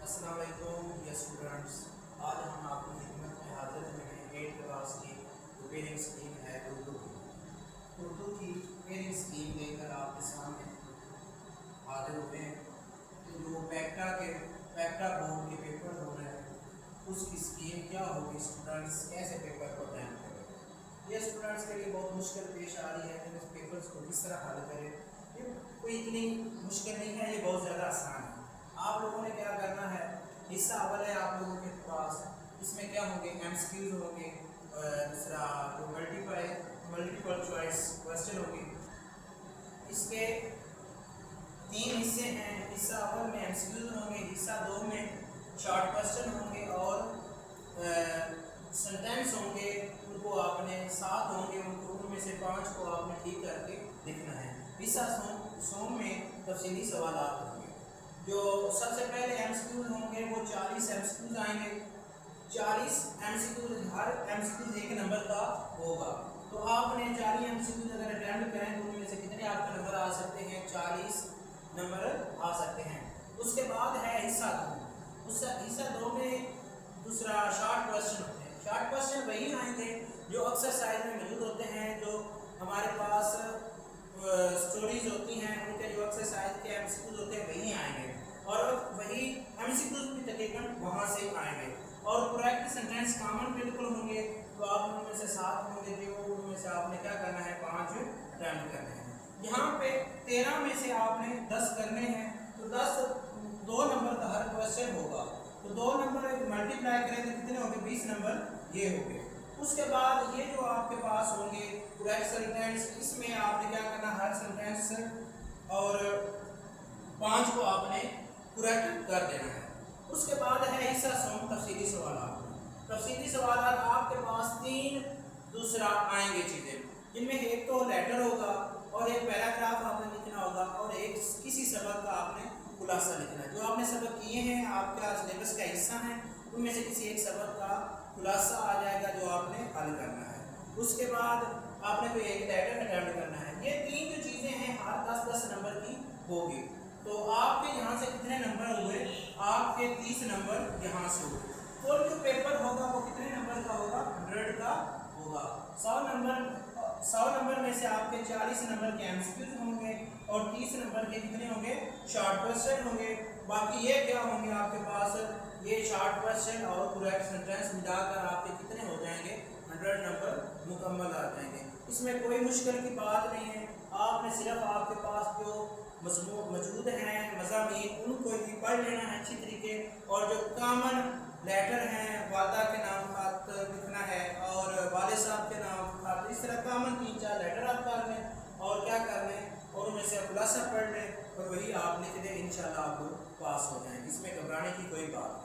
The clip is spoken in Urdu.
السلام علیکم ڈیئر اسٹوڈنٹس، آج ہم آپ کی خدمت میں حاضر ہوئے ہیں 8 کلاس کی جو پیرنگ اسکیم ہے اردو کی پیرنگ اسکیم لے کر آپ کے سامنے حاضر ہوئے ہیں۔ جو پیکٹا بورڈ کے پیپر ہو رہے ہیں اس کی اسکیم کیا ہوگی، اسٹوڈنٹس کیسے پیپر کو اٹیمپٹ کریں۔ یہ اسٹوڈنٹس کے لیے بہت مشکل پیش آ رہی ہے کہ اس پیپرس کو کس طرح حل کریں۔ یہ کوئی اتنی مشکل نہیں ہے، یہ بہت زیادہ آسان ہے۔ آپ لوگوں نے کیا کرنا ہے، حصہ اول ہے آپ لوگوں کے پاس، اس میں کیا ہوں گے، ایم سی کیوز ہوں گے، دوسرا جو ملٹیپل چوائس کوشچن ہوگی۔ اس کے 3 حصے ہیں، حصہ اول میں ایم سی کیوز ہوں گے، حصہ 2 میں شارٹ کوشچن ہوں گے اور سینٹینس ہوں گے، ان کو آپ نے 7 ہوں گے، ان میں سے 5 کو آپ نے ٹھیک کر کے لکھنا ہے۔ حصہ سوم میں تفصیلی سوالات ہوں گے۔ جو سب سے پہلے ایم سی کیوز ہوں گے وہ 40 ایم سی کیوز آئیں گے۔ 40 ایم سی کیوز، ہر ایم سی کیوز 1 نمبر کا ہوگا۔ تو آپ نے 40 ایم سی کیوز اگر اٹیمپٹ کریں تو ان میں سے کتنے آپ کے نمبر آ سکتے ہیں، 40 نمبر آ سکتے ہیں۔ اس کے بعد ہے حصہ 2۔ حصہ 2 میں دوسرا شارٹ کوشچن ہوتے ہیں۔ شارٹ کوشچن وہی آئیں گے جو اکثر سائز میں موجود ہوتے ہیں، جو ہمارے پاس اسٹوریز ہوتی ہیں، ان کے جو اکثر سائز کے ایم سی کیوز ہوتے ہیں وہی آئیں گے، اور وہی ایم سی کیوز بھی تقریباً وہاں سے آئیں گے۔ اور کریکٹ سینٹینس کامن بالکل ہوں گے، تو آپ ان میں سے 7 ہوں گے، جو ان میں سے آپ نے کیا کرنا ہے، 5 اٹیمپٹ کرنے ہیں۔ یہاں پہ 13 میں سے آپ نے 10 کرنے ہیں، تو 10 2 نمبر کا ہر کوشچن ہوگا، تو 2 نمبر ملٹیپلائی کریں تو کتنے ہوں گے، 20 نمبر یہ ہوں گے۔ اس کے بعد یہ جو آپ کے پاس ہوں گے کریکٹ سینٹینس، اس میں آپ نے کیا کرنا، ہر سینٹینس اور 5 کو آپ نے کریکٹ کر دینا ہے۔ اس کے بعد ہے حصہ سوم، تفصیلی سوالات۔ تفصیلی سوالات آپ کے پاس 3 دوسرا آئیں گے چیزیں، جن میں ایک تو لیٹر ہوگا اور ایک پیراگراف آپ نے لکھنا ہوگا اور ایک کسی سبق کا آپ نے خلاصہ لکھنا ہے۔ جو آپ نے سبق کیے ہیں، آپ کا سلیبس کا حصہ ہیں، ان میں سے کسی ایک سبق کا خلاصہ آ جائے گا جو آپ نے حل کرنا ہے۔ اس کے بعد آپ نے کوئی ایک لیٹر اٹیمپٹ کرنا ہے۔ یہ 3 جو چیزیں ہیں ہر 10 نمبر کی ہوگی۔ تو آپ کے یہاں سے کتنے نمبر ہوئے، آپ کے 30 نمبر یہاں سے ہوئے۔ اور جو پیپر ہوگا وہ کتنے نمبر کا ہوگا، 100 کا ہوگا۔ 100 نمبر میں سے آپ کے 40 نمبر کے ایم سی کیوز ہوں گے اور 30 نمبر کے کتنے ہوں گے، شارٹ کوشچن ہوں گے۔ باقی یہ کیا ہوں گے آپ کے پاس، یہ شارٹ کوشچن اور کریکٹ سینٹینس ملا کر آپ کے کتنے ہو جائیں گے، 100 نمبر مکمل آ جائیں گے۔ اس میں کوئی مشکل کی بات نہیں ہے، آپ نے صرف آپ کے پاس جو موجود ہیں مضامین ان کو ہی پڑھ لینا ہے اچھی طریقے، اور جو کامن لیٹر ہیں، والدہ کے نام خط لکھنا ہے اور والد صاحب کے نام خط، اس طرح کامن 3-4 لیٹر آپ کر لیں اور کیا کر لیں، اور ان میں سے خلاصہ پڑھ لیں اور وہی آپ لکھ دیں، انشاءاللہ آپ پاس ہو جائیں۔ اس میں گھبرانے کی کوئی بات نہیں۔